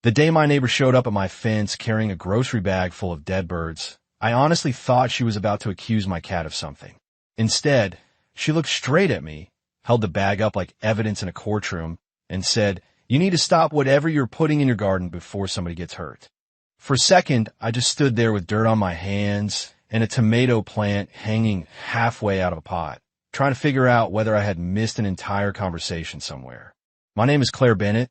The day my neighbor showed up at my fence carrying a grocery bag full of dead birds, I honestly thought she was about to accuse my cat of something. Instead, she looked straight at me, held the bag up like evidence in a courtroom, and said, "You need to stop whatever you're putting in your garden before somebody gets hurt." For a second, I just stood there with dirt on my hands and a tomato plant hanging halfway out of a pot, trying to figure out whether I had missed an entire conversation somewhere. My name is Claire Bennett,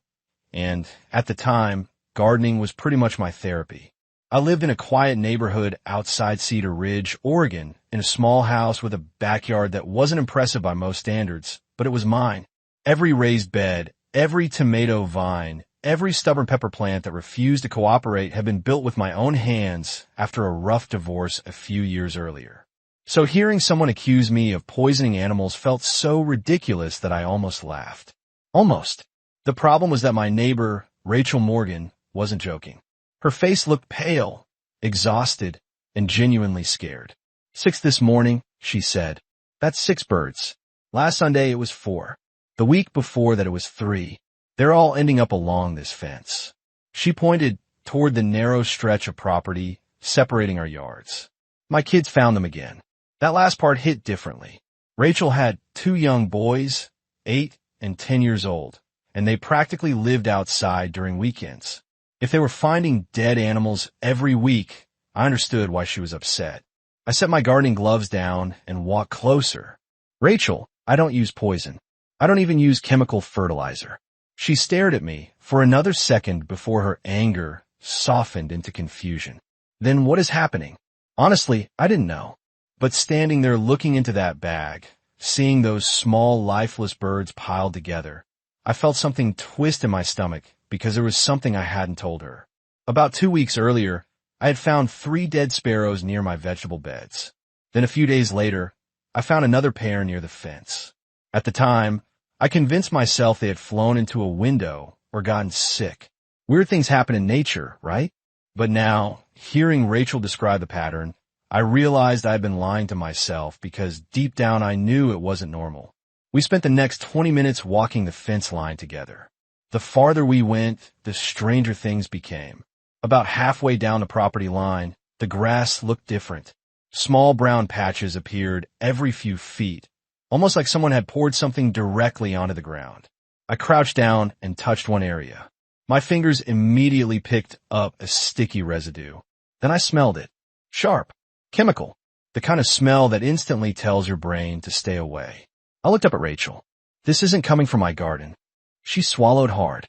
and at the time, gardening was pretty much my therapy. I lived in a quiet neighborhood outside Cedar Ridge, Oregon, in a small house with a backyard that wasn't impressive by most standards, but it was mine. Every raised bed, every tomato vine, every stubborn pepper plant that refused to cooperate had been built with my own hands after a rough divorce a few years earlier. So hearing someone accuse me of poisoning animals felt so ridiculous that I almost laughed. Almost. The problem was that my neighbor, Rachel Morgan, wasn't joking. Her face looked pale, exhausted, and genuinely scared. "6 this morning," she said. "That's 6 birds. Last Sunday it was 4. The week before that it was 3. They're all ending up along this fence." She pointed toward the narrow stretch of property separating our yards. "My kids found them again." That last part hit differently. Rachel had 2 young boys, 8 and 10 years old, and they practically lived outside during weekends. If they were finding dead animals every week, I understood why she was upset. I set my gardening gloves down and walked closer. "Rachel, I don't use poison. I don't even use chemical fertilizer." She stared at me for another second before her anger softened into confusion. "Then what is happening?" Honestly, I didn't know. But standing there looking into that bag, seeing those small lifeless birds piled together, I felt something twist in my stomach because there was something I hadn't told her. About 2 weeks earlier, I had found 3 dead sparrows near my vegetable beds. Then a few days later, I found another pair near the fence. At the time, I convinced myself they had flown into a window or gotten sick. Weird things happen in nature, right? But now, hearing Rachel describe the pattern, I realized I had been lying to myself because deep down I knew it wasn't normal. We spent the next 20 minutes walking the fence line together. The farther we went, the stranger things became. About halfway down the property line, the grass looked different. Small brown patches appeared every few feet, almost like someone had poured something directly onto the ground. I crouched down and touched one area. My fingers immediately picked up a sticky residue. Then I smelled it. Sharp. Chemical. The kind of smell that instantly tells your brain to stay away. I looked up at Rachel. "This isn't coming from my garden." She swallowed hard.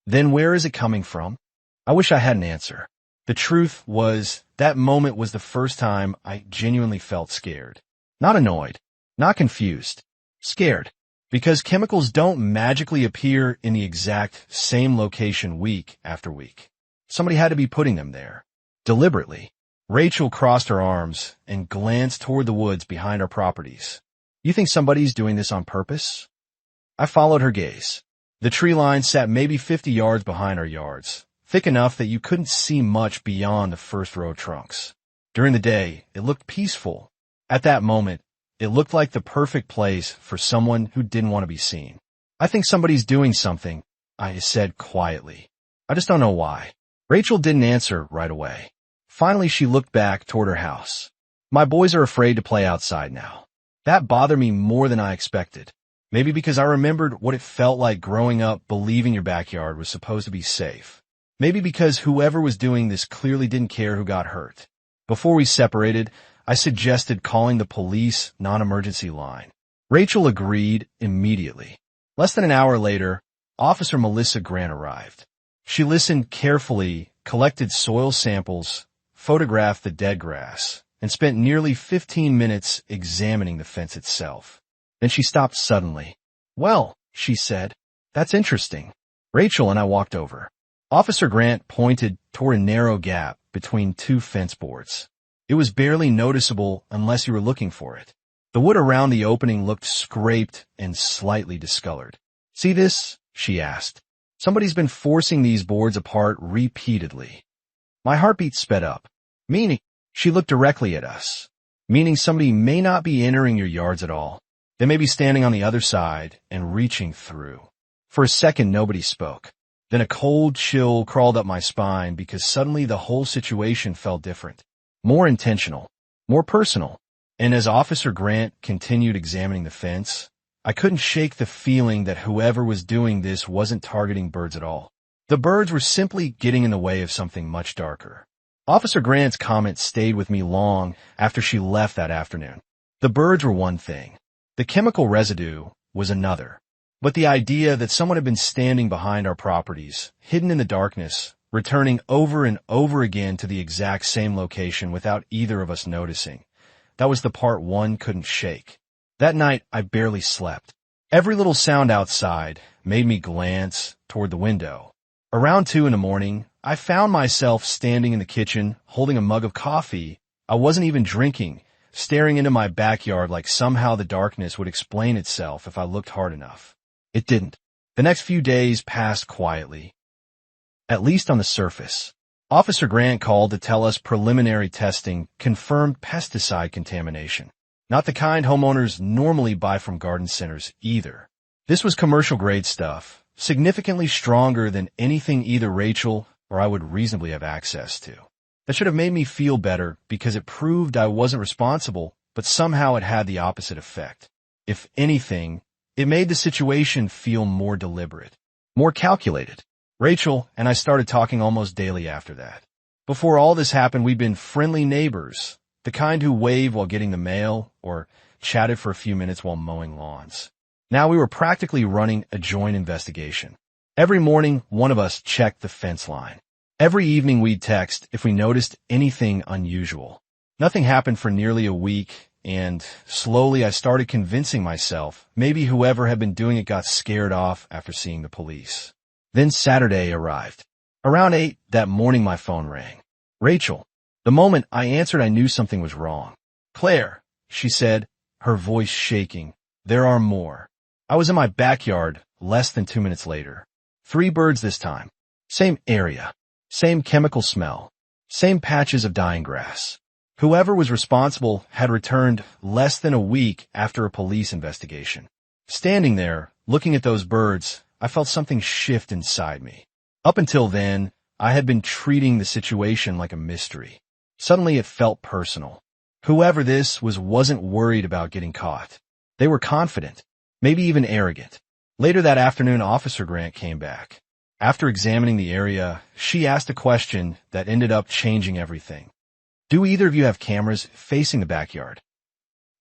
"Then where is it coming from?" I wish I had an answer. The truth was, that moment was the first time I genuinely felt scared. Not annoyed. Not confused. Scared. Because chemicals don't magically appear in the exact same location week after week. Somebody had to be putting them there. Deliberately. Rachel crossed her arms and glanced toward the woods behind our properties. "You think somebody's doing this on purpose?" I followed her gaze. The tree line sat maybe 50 yards behind our yards, thick enough that you couldn't see much beyond the first row of trunks. During the day, it looked peaceful. At that moment, it looked like the perfect place for someone who didn't want to be seen. "I think somebody's doing something," I said quietly. "I just don't know why." Rachel didn't answer right away. Finally, she looked back toward her house. "My boys are afraid to play outside now." That bothered me more than I expected. Maybe because I remembered what it felt like growing up believing your backyard was supposed to be safe. Maybe because whoever was doing this clearly didn't care who got hurt. Before we separated, I suggested calling the police non-emergency line. Rachel agreed immediately. Less than an hour later, Officer Melissa Grant arrived. She listened carefully, collected soil samples, photographed the dead grass, and spent nearly 15 minutes examining the fence itself. Then she stopped suddenly. "Well," she said, "that's interesting." Rachel and I walked over. Officer Grant pointed toward a narrow gap between 2 fence boards. It was barely noticeable unless you were looking for it. The wood around the opening looked scraped and slightly discolored. "See this?" she asked. "Somebody's been forcing these boards apart repeatedly." My heartbeat sped up. "Meaning?" She looked directly at us. "Meaning somebody may not be entering your yards at all. They may be standing on the other side and reaching through." For a second, nobody spoke. Then a cold chill crawled up my spine because suddenly the whole situation felt different, more intentional, more personal. And as Officer Grant continued examining the fence, I couldn't shake the feeling that whoever was doing this wasn't targeting birds at all. The birds were simply getting in the way of something much darker. Officer Grant's comments stayed with me long after she left that afternoon. The birds were one thing. The chemical residue was another. But the idea that someone had been standing behind our properties, hidden in the darkness, returning over and over again to the exact same location without either of us noticing, that was the part one couldn't shake. That night, I barely slept. Every little sound outside made me glance toward the window. Around 2 a.m, I found myself standing in the kitchen, holding a mug of coffee I wasn't even drinking, staring into my backyard like somehow the darkness would explain itself if I looked hard enough. It didn't. The next few days passed quietly, at least on the surface. Officer Grant called to tell us preliminary testing confirmed pesticide contamination. Not the kind homeowners normally buy from garden centers either. This was commercial-grade stuff, significantly stronger than anything either Rachel or I would reasonably have access to. That should have made me feel better because it proved I wasn't responsible, but somehow it had the opposite effect. If anything, it made the situation feel more deliberate, more calculated. Rachel and I started talking almost daily after that. Before all this happened, we'd been friendly neighbors, the kind who waved while getting the mail or chatted for a few minutes while mowing lawns. Now we were practically running a joint investigation. Every morning, one of us checked the fence line. Every evening we'd text if we noticed anything unusual. Nothing happened for nearly a week, and slowly I started convincing myself maybe whoever had been doing it got scared off after seeing the police. Then Saturday arrived. Around 8 that morning my phone rang. Rachel. The moment I answered I knew something was wrong. Claire, she said, her voice shaking. There are more. I was in my backyard less than 2 minutes later. 3 birds this time. Same area. Same chemical smell. Same patches of dying grass. Whoever was responsible had returned less than a week after a police investigation. Standing there, looking at those birds, I felt something shift inside me. Up until then, I had been treating the situation like a mystery. Suddenly it felt personal. Whoever this was wasn't worried about getting caught. They were confident, maybe even arrogant. Later that afternoon, Officer Grant came back. After examining the area, she asked a question that ended up changing everything. Do either of you have cameras facing the backyard?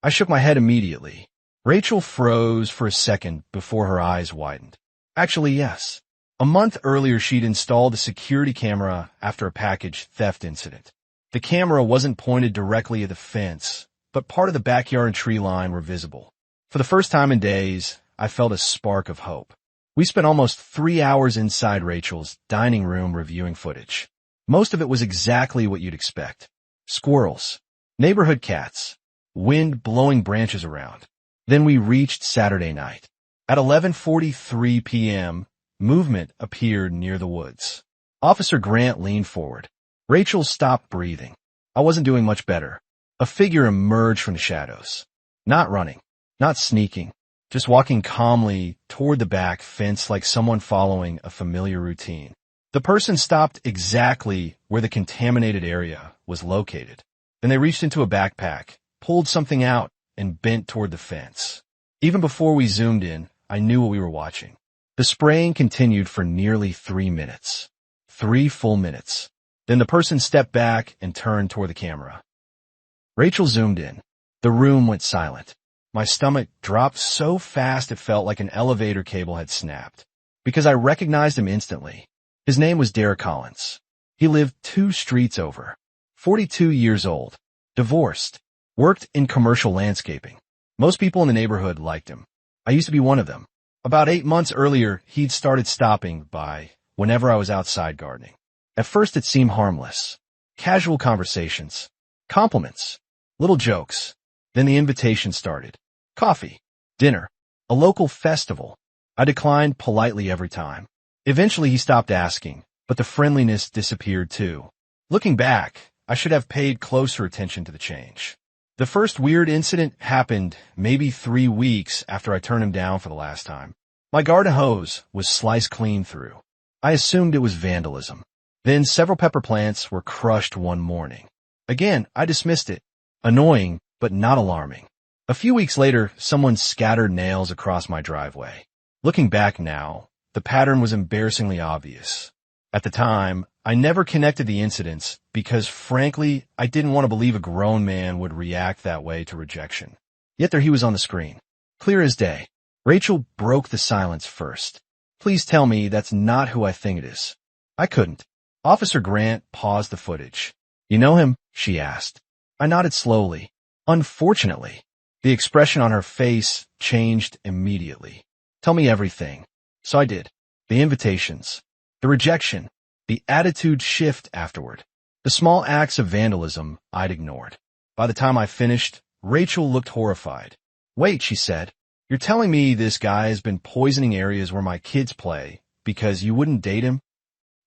I shook my head immediately. Rachel froze for a second before her eyes widened. Actually, yes. A month earlier, she'd installed a security camera after a package theft incident. The camera wasn't pointed directly at the fence, but part of the backyard tree line were visible. For the first time in days, I felt a spark of hope. We spent almost 3 hours inside Rachel's dining room reviewing footage. Most of it was exactly what you'd expect. Squirrels, neighborhood cats, wind blowing branches around. Then we reached Saturday night. At 11:43 p.m., movement appeared near the woods. Officer Grant leaned forward. Rachel stopped breathing. I wasn't doing much better. A figure emerged from the shadows. Not running, not sneaking, just walking calmly toward the back fence like someone following a familiar routine. The person stopped exactly where the contaminated area was located. Then they reached into a backpack, pulled something out, and bent toward the fence. Even before we zoomed in, I knew what we were watching. The spraying continued for nearly 3 minutes. 3 full minutes. Then the person stepped back and turned toward the camera. Rachel zoomed in. The room went silent. My stomach dropped so fast it felt like an elevator cable had snapped. Because I recognized him instantly. His name was Derek Collins. He lived 2 streets over. 42 years old. Divorced. Worked in commercial landscaping. Most people in the neighborhood liked him. I used to be one of them. About 8 months earlier, he'd started stopping by whenever I was outside gardening. At first it seemed harmless. Casual conversations. Compliments. Little jokes. Then the invitation started. Coffee. Dinner. A local festival. I declined politely every time. Eventually he stopped asking, but the friendliness disappeared too. Looking back, I should have paid closer attention to the change. The first weird incident happened maybe 3 weeks after I turned him down for the last time. My garden hose was sliced clean through. I assumed it was vandalism. Then several pepper plants were crushed one morning. Again, I dismissed it. Annoying, but not alarming. A few weeks later, someone scattered nails across my driveway. Looking back now, the pattern was embarrassingly obvious. At the time, I never connected the incidents because, frankly, I didn't want to believe a grown man would react that way to rejection. Yet there he was on the screen. Clear as day. Rachel broke the silence first. Please tell me that's not who I think it is. I couldn't. Officer Grant paused the footage. You know him? She asked. I nodded slowly. Unfortunately, the expression on her face changed immediately. Tell me everything. So I did. The invitations, the rejection, the attitude shift afterward. The small acts of vandalism I'd ignored. By the time I finished, Rachel looked horrified. Wait, she said. You're telling me this guy has been poisoning areas where my kids play because you wouldn't date him?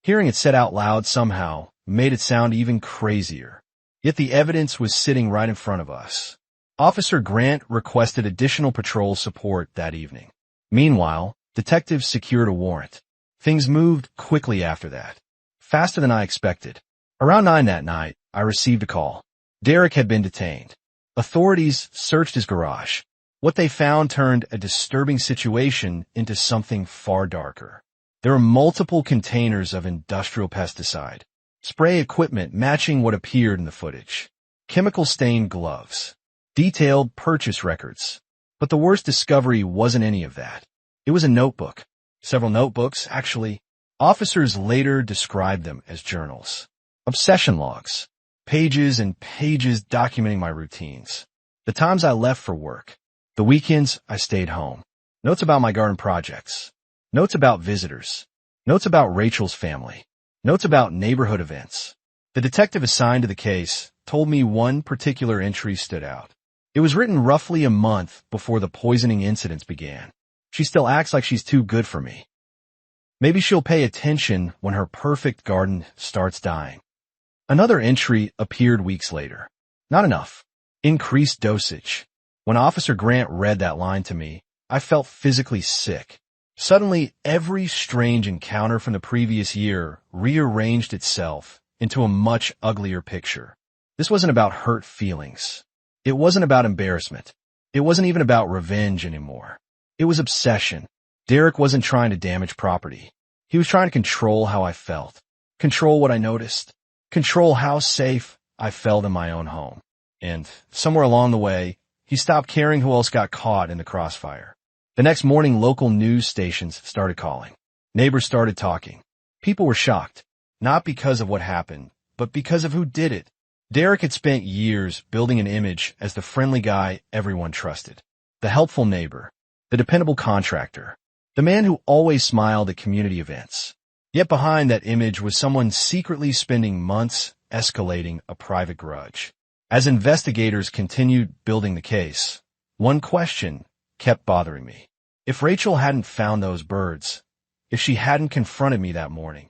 Hearing it said out loud somehow made it sound even crazier. Yet the evidence was sitting right in front of us. Officer Grant requested additional patrol support that evening. Meanwhile, detectives secured a warrant. Things moved quickly after that. Faster than I expected. Around 9 that night, I received a call. Derek had been detained. Authorities searched his garage. What they found turned a disturbing situation into something far darker. There were multiple containers of industrial pesticide, spray equipment matching what appeared in the footage, chemical-stained gloves, detailed purchase records. But the worst discovery wasn't any of that. It was a notebook. Several notebooks, actually. Officers later described them as journals. Obsession logs. Pages and pages documenting my routines. The times I left for work. The weekends I stayed home. Notes about my garden projects. Notes about visitors. Notes about Rachel's family. Notes about neighborhood events. The detective assigned to the case told me one particular entry stood out. It was written roughly a month before the poisoning incidents began. She still acts like she's too good for me. Maybe she'll pay attention when her perfect garden starts dying. Another entry appeared weeks later. Not enough. Increased dosage. When Officer Grant read that line to me, I felt physically sick. Suddenly, every strange encounter from the previous year rearranged itself into a much uglier picture. This wasn't about hurt feelings. It wasn't about embarrassment. It wasn't even about revenge anymore. It was obsession. Derek wasn't trying to damage property. He was trying to control how I felt. Control what I noticed. Control how safe I felt in my own home. And somewhere along the way, he stopped caring who else got caught in the crossfire. The next morning, local news stations started calling. Neighbors started talking. People were shocked, not because of what happened, but because of who did it. Derek had spent years building an image as the friendly guy everyone trusted, the helpful neighbor, the dependable contractor, the man who always smiled at community events. Yet behind that image was someone secretly spending months escalating a private grudge. As investigators continued building the case, one question kept bothering me. If Rachel hadn't found those birds, if she hadn't confronted me that morning,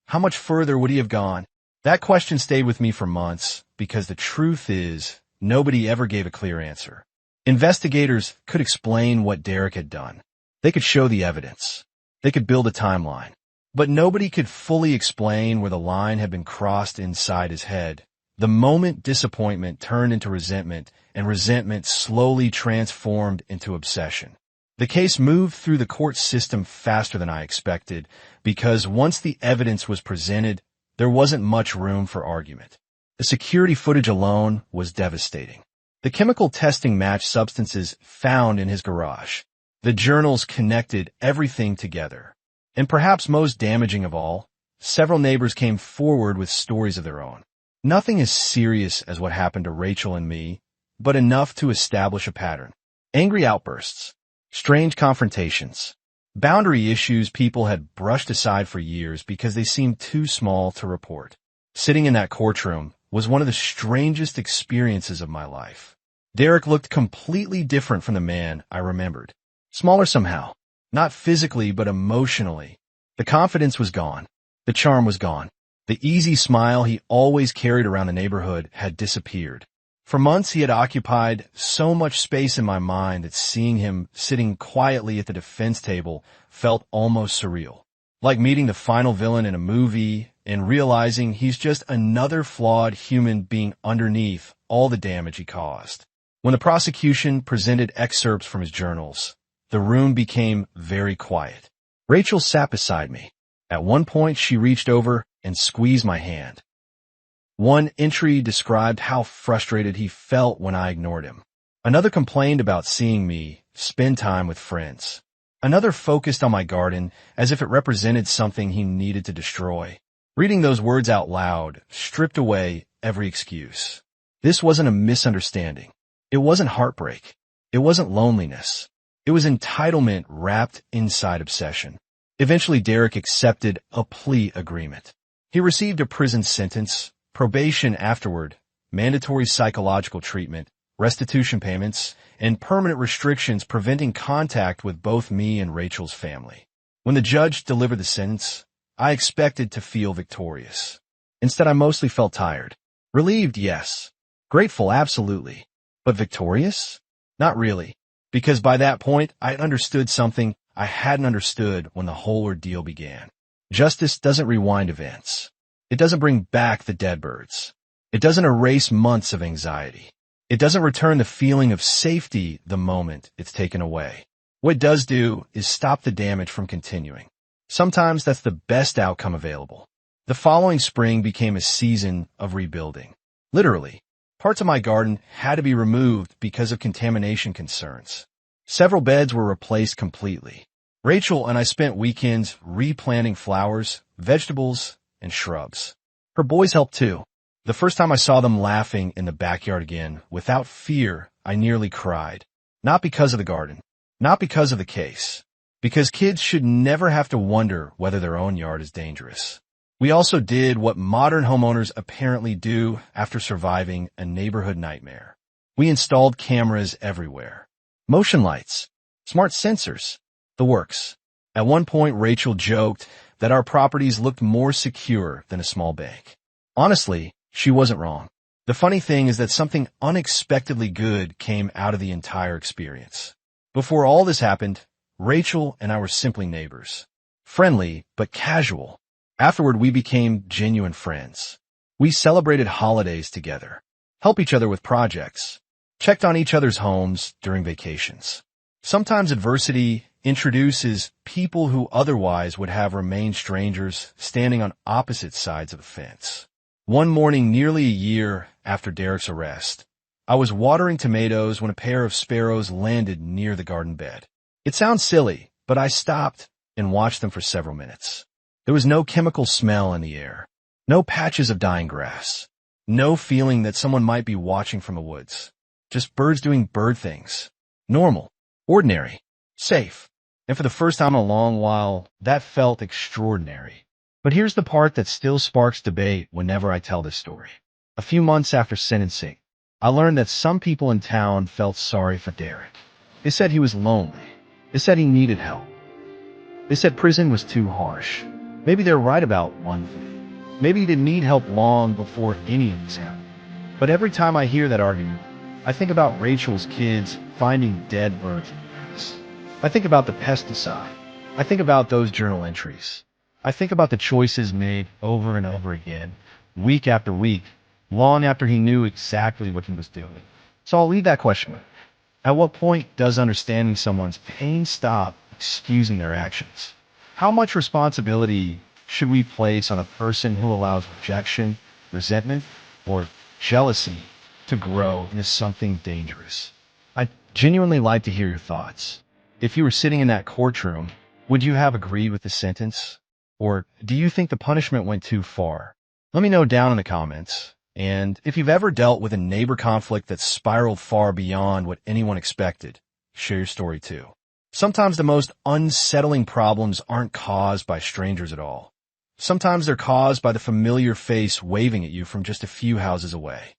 how much further would he have gone? That question stayed with me for months because the truth is, nobody ever gave a clear answer. Investigators could explain what Derek had done. They could show the evidence. They could build a timeline. But nobody could fully explain where the line had been crossed inside his head. The moment disappointment turned into resentment, and resentment slowly transformed into obsession. The case moved through the court system faster than I expected, because once the evidence was presented, there wasn't much room for argument. The security footage alone was devastating. The chemical testing matched substances found in his garage. The journals connected everything together. And perhaps most damaging of all, several neighbors came forward with stories of their own. Nothing as serious as what happened to Rachel and me, but enough to establish a pattern. Angry outbursts, strange confrontations, boundary issues people had brushed aside for years because they seemed too small to report. Sitting in that courtroom was one of the strangest experiences of my life. Derek looked completely different from the man I remembered. Smaller somehow. Not physically, but emotionally. The confidence was gone. The charm was gone. The easy smile he always carried around the neighborhood had disappeared. For months he had occupied so much space in my mind that seeing him sitting quietly at the defense table felt almost surreal. like meeting the final villain in a movie and realizing he's just another flawed human being underneath all the damage he caused. When the prosecution presented excerpts from his journals, the room became very quiet. Rachel sat beside me. At one point, she reached over and squeezed my hand. One entry described how frustrated he felt when I ignored him. Another complained about seeing me spend time with friends. Another focused on my garden as if it represented something he needed to destroy. Reading those words out loud stripped away every excuse. This wasn't a misunderstanding. It wasn't heartbreak. It wasn't loneliness. It was entitlement wrapped inside obsession. Eventually, Derek accepted a plea agreement. He received a prison sentence, probation afterward, mandatory psychological treatment, restitution payments, and permanent restrictions preventing contact with both me and Rachel's family. When the judge delivered the sentence, I expected to feel victorious. Instead, I mostly felt tired. Relieved, yes. Grateful, absolutely. But victorious? Not really. Because by that point, I understood something I hadn't understood when the whole ordeal began. Justice doesn't rewind events. It doesn't bring back the dead birds. It doesn't erase months of anxiety. It doesn't return the feeling of safety the moment it's taken away. What it does do is stop the damage from continuing. Sometimes that's the best outcome available. The following spring became a season of rebuilding. Literally, parts of my garden had to be removed because of contamination concerns. Several beds were replaced completely. Rachel and I spent weekends replanting flowers, vegetables, and shrubs. Her boys helped too. The first time I saw them laughing in the backyard again, without fear, I nearly cried. Not because of the garden. Not because of the case. Because kids should never have to wonder whether their own yard is dangerous. We also did what modern homeowners apparently do after surviving a neighborhood nightmare. We installed cameras everywhere. Motion lights. Smart sensors. The works. At one point, Rachel joked that our properties looked more secure than a small bank. Honestly, she wasn't wrong. The funny thing is that something unexpectedly good came out of the entire experience. Before all this happened, Rachel and I were simply neighbors. Friendly, but casual. Afterward, we became genuine friends. We celebrated holidays together, helped each other with projects, checked on each other's homes during vacations. Sometimes adversity introduces people who otherwise would have remained strangers standing on opposite sides of the fence. One morning, nearly a year after Derek's arrest, I was watering tomatoes when a pair of sparrows landed near the garden bed. It sounds silly, but I stopped and watched them for several minutes. There was no chemical smell in the air, no patches of dying grass, no feeling that someone might be watching from the woods. Just birds doing bird things. Normal, ordinary, safe. And for the first time in a long while, that felt extraordinary. But here's the part that still sparks debate whenever I tell this story. A few months after sentencing, I learned that some people in town felt sorry for Derek. They said he was lonely. They said he needed help. They said prison was too harsh. Maybe they're right about one thing. Maybe he didn't need help long before any of this happened. But every time I hear that argument, I think about Rachel's kids finding dead birds. I think about the pesticide. I think about those journal entries. I think about the choices made over and over again, week after week, long after he knew exactly what he was doing. So I'll leave that question. At what point does understanding someone's pain stop excusing their actions? How much responsibility should we place on a person who allows rejection, resentment, or jealousy to grow into something dangerous? I'd genuinely like to hear your thoughts. If you were sitting in that courtroom, would you have agreed with the sentence? Or do you think the punishment went too far? Let me know down in the comments. And if you've ever dealt with a neighbor conflict that spiraled far beyond what anyone expected, share your story too. Sometimes the most unsettling problems aren't caused by strangers at all. Sometimes they're caused by the familiar face waving at you from just a few houses away.